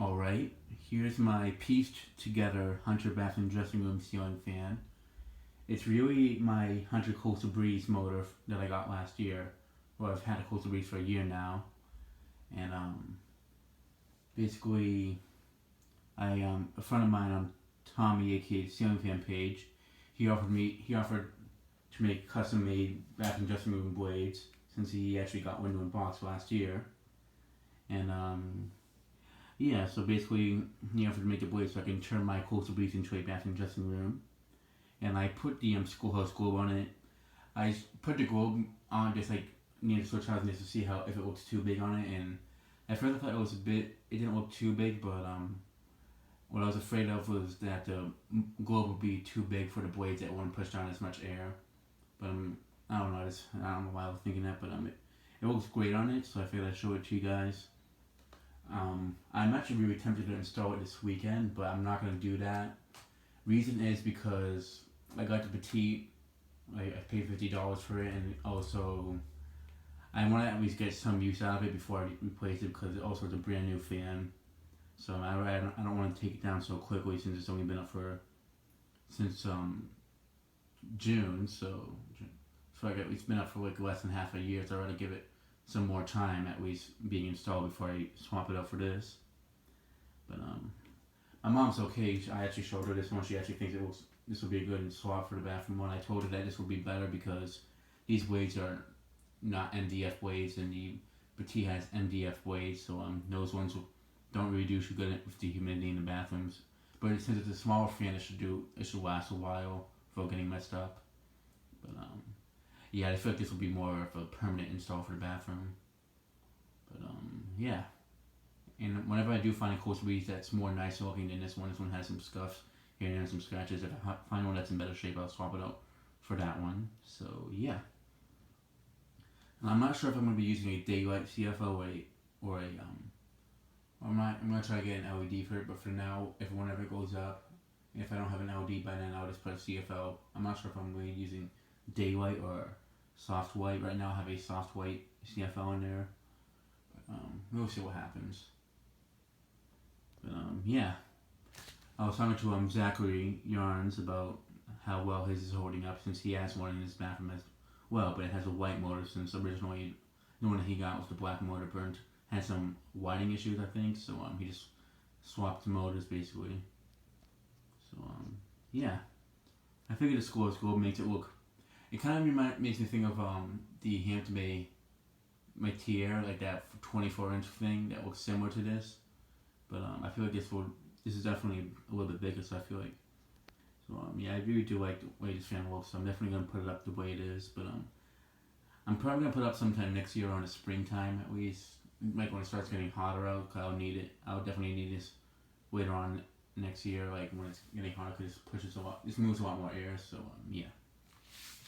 Alright, here's my pieced together Hunter bathroom dressing room ceiling fan. It's really my Hunter Coastal Breeze motor that I got last year. Well, I've had a Coastal Breeze for a year now. And basically, a friend of mine, Tommy, aka CeilingFanPage, he offered to make custom made bathroom dressing room blades since he actually got window and box last year. And yeah, so basically, he offered to make a blade so I can turn my Coastal Breeze into a bathroom dressing room. And I put the schoolhouse globe on it. I put the globe on just like near the switch house just to see how if it looks too big on it. And at first I thought it didn't look too big, but what I was afraid of was that the globe would be too big for the blades that wouldn't push down as much air. But I don't know, I don't know why I was thinking that, but it looks great on it, so I figured I'd show it to you guys. I'm actually really tempted to install it this weekend, but I'm not going to do that. Reason is because I got the petite, I paid $50 for it, and also I want to at least get some use out of it before I replace it because it also is a brand new fan. So I don't want to take it down so quickly since it's only been up since June. So it's been up for like less than half a year. So I'd rather give it some more time at least being installed before I swap it out for this. But my mom's okay. I actually showed her this one. She actually thinks this would be a good swap for the bathroom one. I told her that this would be better because these blades are not MDF blades and the Petite has MDF blades, so those ones don't really do too good with the humidity in the bathrooms. But since it's a smaller fan, it should last a while without getting messed up. But yeah, I feel like this will be more of a permanent install for the bathroom. But yeah. And whenever I do find a Coastal Breeze that's more nicer looking than this one has some scuffs here and there and some scratches. If I find one that's in better shape, I'll swap it out for that one. So yeah. And I'm not sure if I'm going to be using a daylight CFO I'm going to try to get an LED for it, but for now, if whenever it goes up, if I don't have an LED by then, I'll just put a CFL. I'm not sure if I'm really using daylight or soft white. Right now I have a soft white CFL in there. But we'll see what happens. But yeah. I was talking to Zachary Yarns about how well his is holding up since he has one in his bathroom as well, but it has a white motor since originally the one that he got was the black motor had some wiring issues, I think, so he just swapped the motors basically. So yeah. I figured the schoolhouse globe makes it look, it kind of makes me think of the Hampton Bay Matiere, like that 24-inch thing that looks similar to this. But I feel like this is definitely a little bit bigger, so I feel like, yeah, I really do like the way this fan looks, so I'm definitely going to put it up the way it is, but I'm probably going to put it up sometime next year around the springtime at least, like when it starts getting hotter out, because I'll need it. I'll definitely need this later on next year, like when it's getting hotter, because this moves a lot more air, so yeah.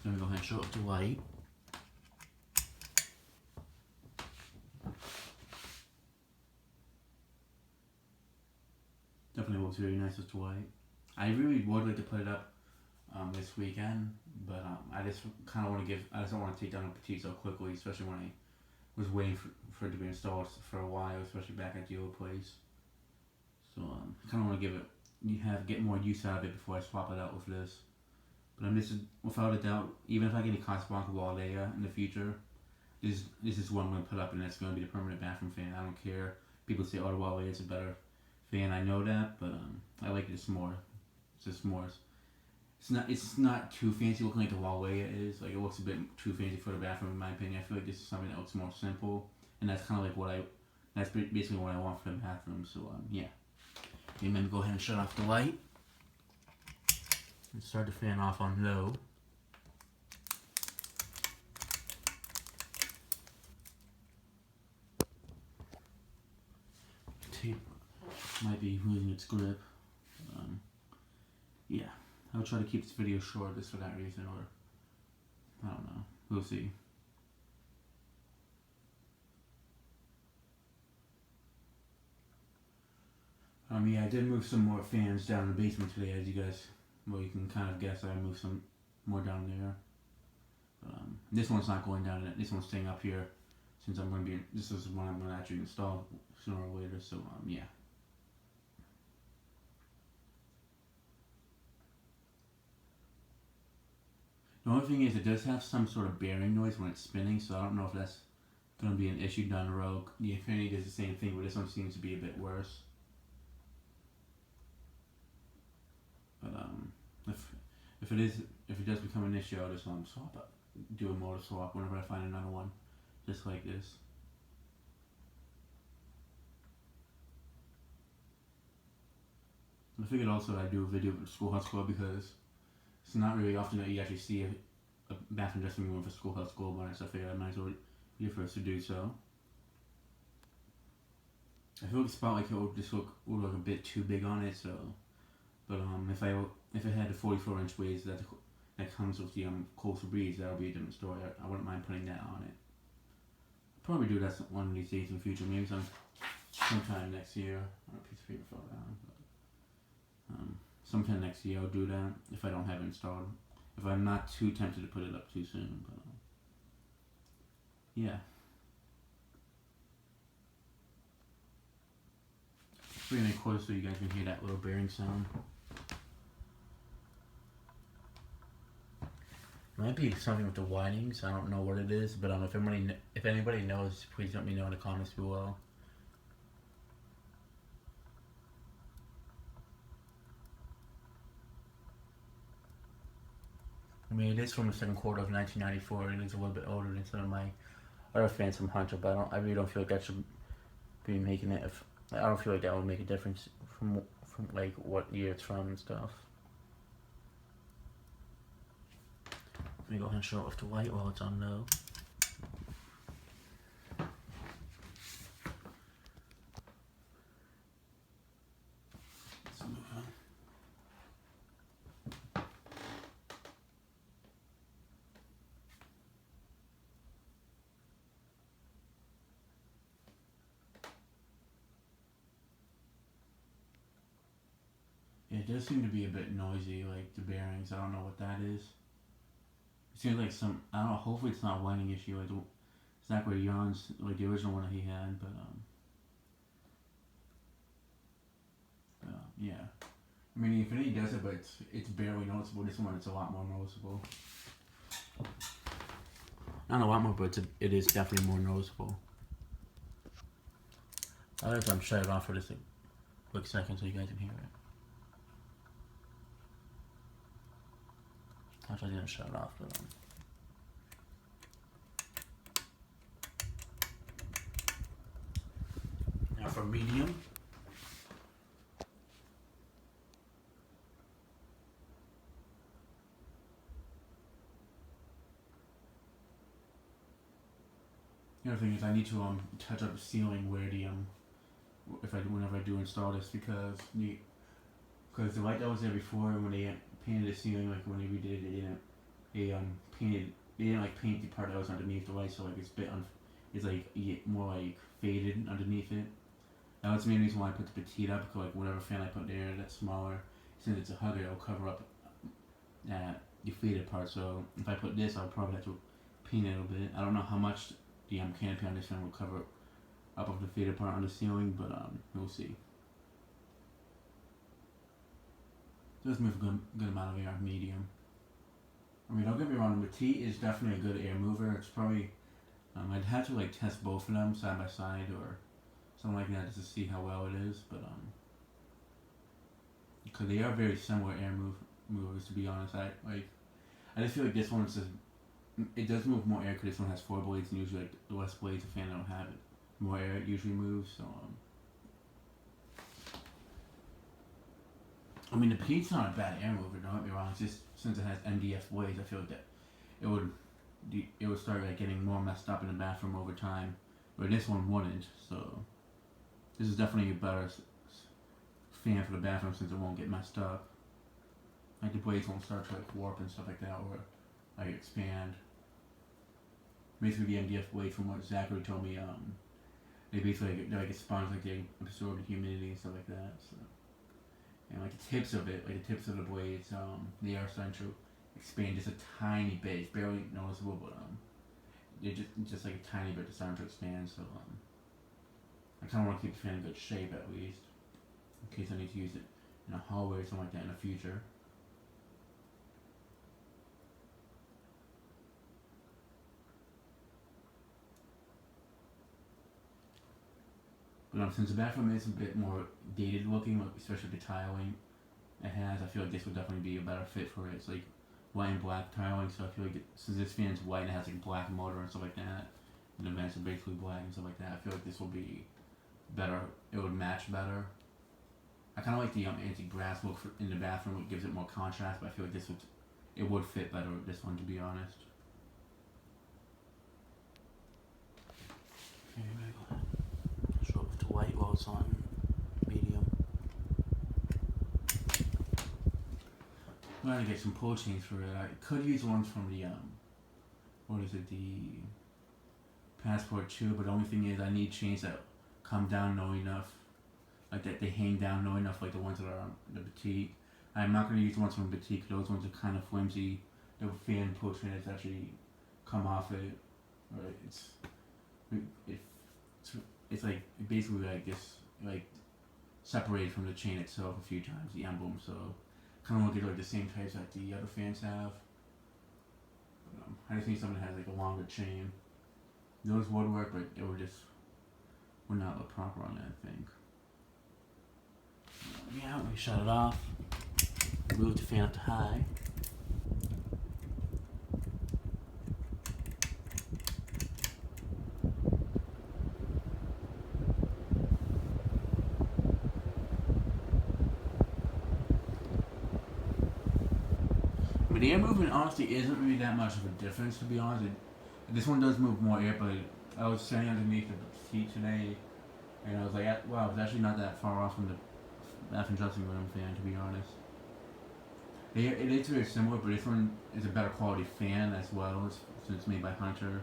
Let me go ahead and show up the light. Definitely looks very nice with the white. I really would like to put it up this weekend, but I just kind of want to I just don't want to take down a Petite so quickly, especially when I was waiting for it to be installed for a while, especially back at the old place. So I kind of want to get more use out of it before I swap it out with this. But this is, without a doubt, even if I get a Casablanca Waldea in the future, this is what I'm going to put up, and it's going to be the permanent bathroom fan. I don't care. People say, oh, the Waldea is a better fan. I know that, but I like this more. It's just more. It's not too fancy looking like the Waldea is. Like, it looks a bit too fancy for the bathroom in my opinion. I feel like this is something that looks more simple, and that's kind of like that's basically what I want for the bathroom. So yeah. And then go ahead and shut off the light and start the fan off on low. Tape might be losing its grip. Yeah, I'll try to keep this video short just for that reason, or I don't know. We'll see. Yeah, I did move some more fans down in the basement today, as you can kind of guess. I moved some more down there. This one's not going down. This one's staying up here, since this is one I'm going to actually install sooner or later. So yeah. The only thing is, it does have some sort of bearing noise when it's spinning, so I don't know if that's going to be an issue down the road. The Infinity does the same thing, but this one seems to be a bit worse. But if it does become an issue, I'll just do a motor swap whenever I find another one, just like this. I figured also I'd do a video of Schoolhouse Club because it's not really often that you actually see a bathroom dressing room for Schoolhouse Club on it, so I figured I might as well be the first to do so. I feel like the spotlight would just look a bit too big on it, so. But if it had the 44-inch waves that comes with the coastal breeze, that'll be a different story. I wouldn't mind putting that on it. I'll probably do that one of these days in the future, maybe sometime next year. I don't know, piece of paper fell down. Sometime next year I'll do that if I don't have it installed. If I'm not too tempted to put it up too soon, but yeah. Bring it close so you guys can hear that little bearing sound. It might be something with the windings. I don't know what it is, but if anybody knows, please let me know in the comments below. I mean, it is from the second quarter of 1994. It is a little bit older than some of my other fans from Hunter, but I really don't feel like that should be making it. I don't feel like that would make a difference from like what year it's from and stuff. Let me go ahead and show off the light while it's on low. Let's move on. It does seem to be a bit noisy, like the bearings. I don't know what that is. It seems like I don't know, hopefully it's not a winding issue, like Zachary Yarn's, like the original one that he had, but yeah. I mean, the Infinity does it, but it's barely noticeable. This one, it's a lot more noticeable. Not a lot more, but it is definitely more noticeable. I'll let them shut it off for just a quick second so you guys can hear it. Actually, I didn't shut it off, but now for medium. The other thing is I need to touch up the ceiling where the whenever I do install this, because the light that was there before, when they painted the ceiling, like when they redid it, they didn't like paint the part that was underneath the light, so like it's like more like faded underneath it. Now that's the main reason why I put the petite up, because like whatever fan I put there that's smaller, since it's a hugger, it'll cover up that the faded part. So if I put this, I'll probably have to paint it a little bit. I don't know how much the canopy on this fan will cover up of the faded part on the ceiling, but we'll see. Does move a good amount of air, medium. I mean, don't get me wrong, the petite is definitely a good air mover. It's probably, I'd have to like test both of them side by side or something like that just to see how well it is, but because they are very similar air movers, to be honest. I just feel like this one it does move more air because this one has 4 blades, and usually like the less blades the fan don't have it. More air it usually moves, so I mean, the petite's not a bad air mover, don't get me wrong. It's just since it has MDF blades, I feel like that it would start like getting more messed up in the bathroom over time, where this one wouldn't. So this is definitely a better fan for the bathroom since it won't get messed up. Like the blades won't start to like warp and stuff like that, or like expand. Basically, the MDF blade, from what Zachary told me, they're like a sponge, like they absorb the humidity and stuff like that. So. And like the tips of the blades, they are starting to expand just a tiny bit. It's barely noticeable, but they're just like a tiny bit to starting to expand. So I kind of want to keep the fan in good shape at least, in case I need to use it in a hallway or something like that in the future. But since the bathroom is a bit more dated looking, like, especially the tiling it has, I feel like this would definitely be a better fit for it. It's like white and black tiling, so I feel like since this fan's white and it has like black motor and stuff like that, and the vents are basically black and stuff like that, I feel like this will be better. It would match better. I kind of like the antique brass look in the bathroom. It gives it more contrast, but I feel like it would fit better with this one, to be honest. Okay, show it to white while it's on medium. I'm gonna get some pull chains for it. I could use ones from the the Passport 2, but the only thing is I need chains that come down low enough, like that they hang down low enough, like the ones that are on the Petite. I'm not gonna use the ones from Petite, because those ones are kind of flimsy. The fan pull chain has actually come off it. Or it's like basically like this, like separated from the chain itself a few times, the emblem. So kind of look at like the same types that the other fans have. But, I just need something that has like a longer chain. Those would work, but it would not look proper on that, I think. Yeah, we shut it off. Move the fan up to high. But the air movement honestly isn't really that much of a difference, to be honest. This one does move more air, but I was standing underneath the seat today, and I was like, wow, it's actually not that far off from the bathroom dressing room fan, to be honest. It is very similar, but this one is a better quality fan as well, since it's made by Hunter.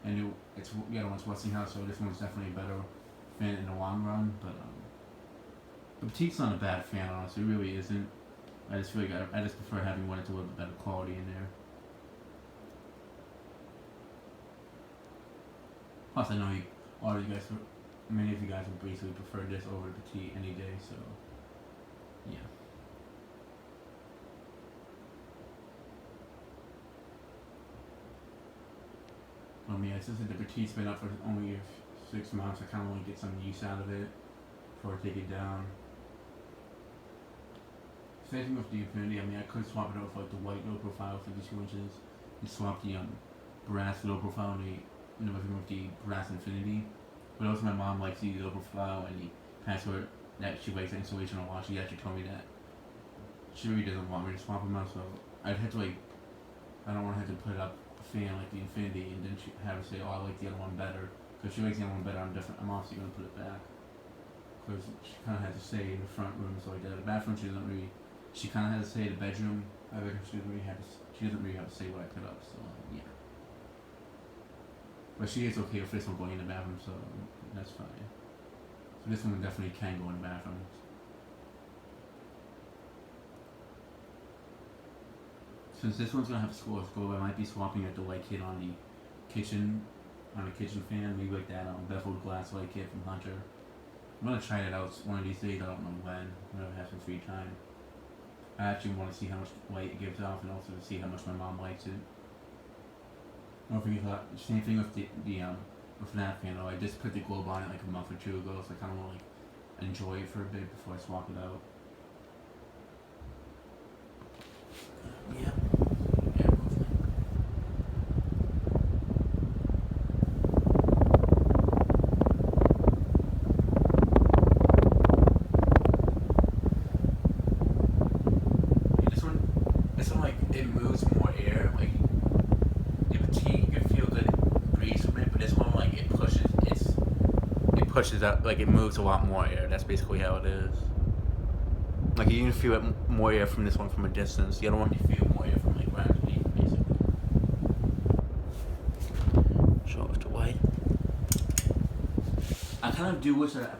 And the other one's Westinghouse, so this one's definitely a better fan in the long run. But the Petite's not a bad fan, honestly. It really isn't. I just feel like I just prefer having one that's a little bit better quality in there. Plus, I know many of you guys would basically prefer this over the Petite any day, so yeah. Yeah, since the Petite's been up for only 6 months, I kind of want to get some use out of it before I take it down. Same thing with the Infinity. I could swap it out for like the white low profile 52 inches and swap the brass low profile and with the brass Infinity. But also my mom likes the low profile and the Passport that she likes the insulation a lot. She actually told me that she really doesn't want me to swap them out, so I'd have to I don't want to have to put up a fan like the Infinity and then she have her say, oh, I like the other one better. Because she likes the other one better, I'm obviously going to put it back. Because she kind of has to say in the front room, so like that. The bathroom, she kind of has to say in the bedroom. I reckon she doesn't really have to say what I put up, so yeah. But she is okay with this one going in the bathroom, so that's fine. So this one definitely can go in the bathroom. Since this one's gonna have a score, I might be swapping out the light kit on the kitchen fan, maybe like that beveled glass light kit from Hunter. I'm gonna try that out one of these days. I don't know when. I'm gonna have some free time. I actually want to see how much light it gives off, and also to see how much my mom likes it. Don't forget same thing with with that fan. I just put the globe on it like a month or two ago, so I kind of want to enjoy it for a bit before I swap it out. Yeah. This one it moves more air. Like the Petite, you can feel good breeze from it, but this one it pushes out, like it moves a lot more air. That's basically how it is. Like you can feel it more air from this one from a distance. The other one you feel more air from like right underneath, basically. Show it to white. I kind of do wish that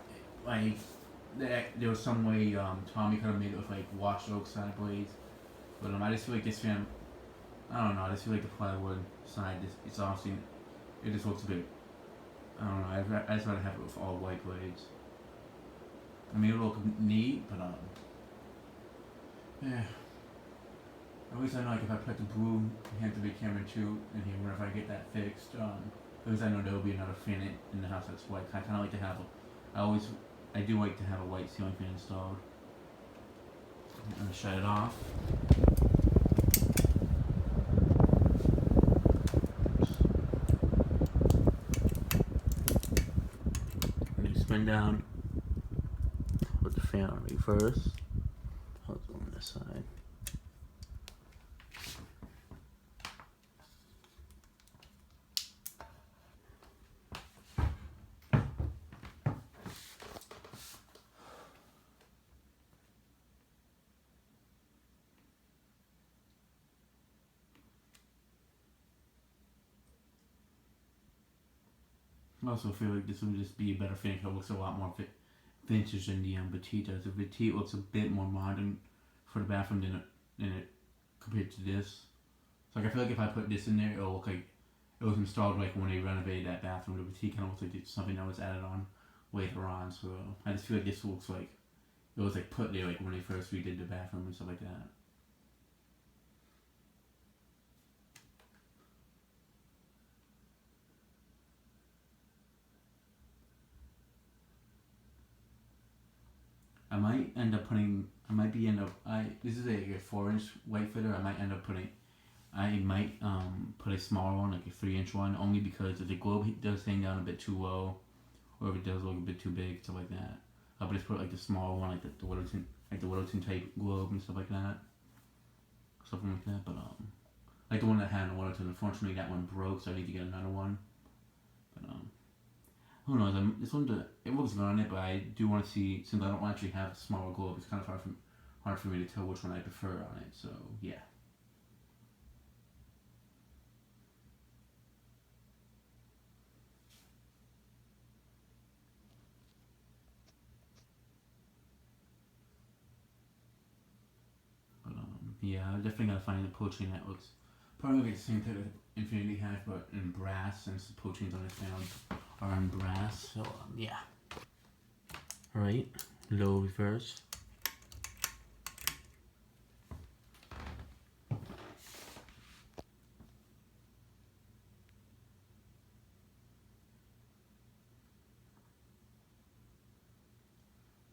there was some way Tommy could have made it with like washed oak side blades, but I just feel like this fan. I don't know. I just feel like the plywood side. It's obviously it just looks a bit. I don't know. I just rather have it with all white blades. It'll look neat, but yeah. At least I know, like, if I put the blue hand-to-be camera 2 in here, whenever I get that fixed, at least I know there will be another fan in the house that's white. I kind of like to have I do like to have a white ceiling fan installed. I'm gonna shut it off. I'm gonna spin down. Put the fan on reverse. I'll go on this side. I also feel like this would just be a better fan because it looks a lot more vintage than the Petite does. The Petite looks a bit more modern for the bathroom than it compared to this. So like I feel like if I put this in there, it'll look like it was installed like when they renovated that bathroom. The Petite kind of looks like it's something that was added on later on. So I just feel like this looks like it was like put there like when they first redid the bathroom and stuff like that. I might end up putting. I might be end up. This is a 4-inch white fitter. I might end up putting. I might put a smaller one, like a 3-inch one, only because if the globe does hang down a bit too low, or if it does look a bit too big, stuff like that. I'll just put like the smaller one, like the Littleton type globe and stuff like that, something like that. But like the one that I had in Littleton. Unfortunately, that one broke, so I need to get another one. But who knows? This one, it looks good on it, but I do want to see, since I don't actually have a smaller globe, it's kind of hard for me to tell which one I prefer on it. So yeah. But yeah, I'm definitely gotta find the poaching that looks probably like the same type of Infinity has, but in brass, since the poachings on this panel are in brass. So yeah. All right, low reverse.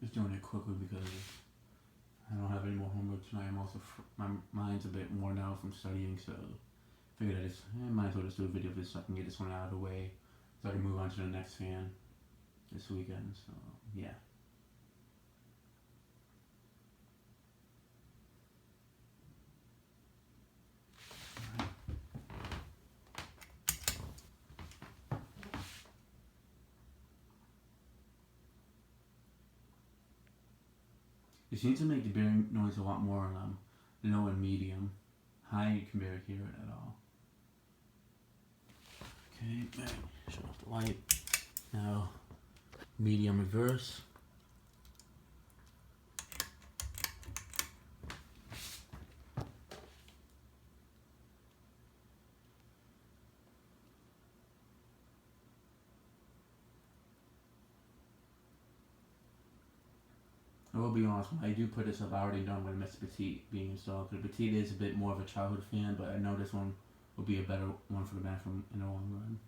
Just doing it quickly because I don't have any more homework tonight. I'm also my mind's a bit worn out from studying, so figured I might as well just do a video of this so I can get this one out of the way, so I can move on to the next fan this weekend. So yeah. It seems to make the bearing noise a lot more on low and medium. High, you can barely hear it at all. Okay, shut off the light. Now, medium reverse. I will be honest, when I do put this up, I already know I'm going to miss the Petite being installed. The Petite is a bit more of a childhood fan, but I know this one will be a better one for the bathroom in the long run.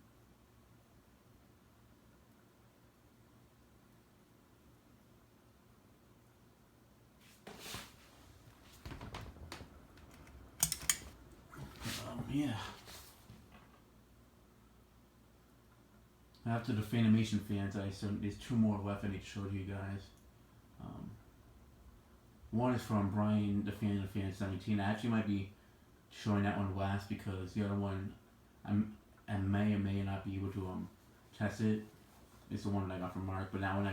Yeah. After the Fanimation fans, there's 2 more left I need to show to you guys. One is from Brian, the fan 17. I actually might be showing that one last because the other one, I may or may not be able to test it. It's the one that I got from Mark, but that one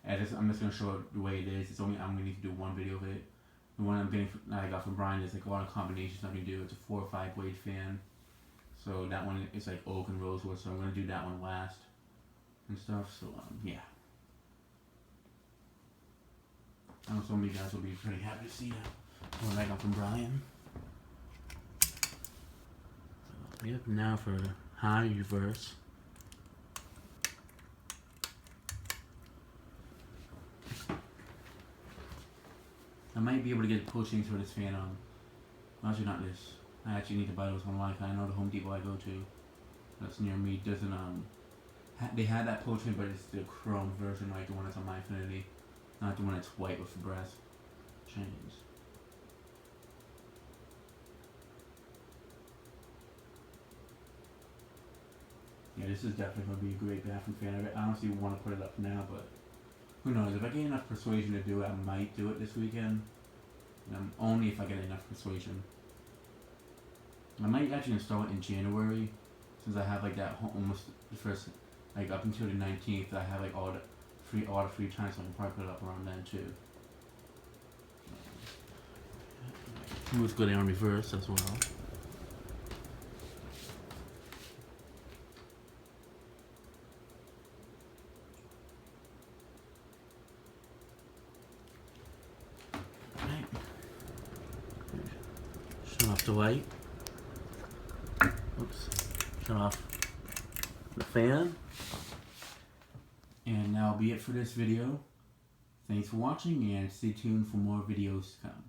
I'm just gonna show it the way it is. I'm gonna need to do one video of it. The one that I got from Brian is like a lot of combinations I can do. It's a 4 or 5 blade fan, so that one is like oak and rosewood. So I'm gonna do that one last and stuff. So yeah. I know some of you guys will be pretty happy to see that one I got from Brian. Yep, now for the high reverse. I might be able to get poachings for this fan on. Actually, not this. I actually need to buy those online. I know the Home Depot I go to that's near me doesn't They had that potion, but it's the chrome version, like the one that's on my Infinity, not the one that's white with the brass chains. Yeah, this is definitely going to be a great bathroom fan. I honestly want to put it up now, but who knows? If I get enough persuasion to do it, I might do it this weekend. Only if I get enough persuasion. I might actually install it in January, since I have like that almost the first, like up until the 19th, I have like all the free time, so I can probably put it up around then too. Let's go down reverse as well. Right. Shut off the light. Oops. Shut off the fan. And that'll be it for this video. Thanks for watching and stay tuned for more videos to come.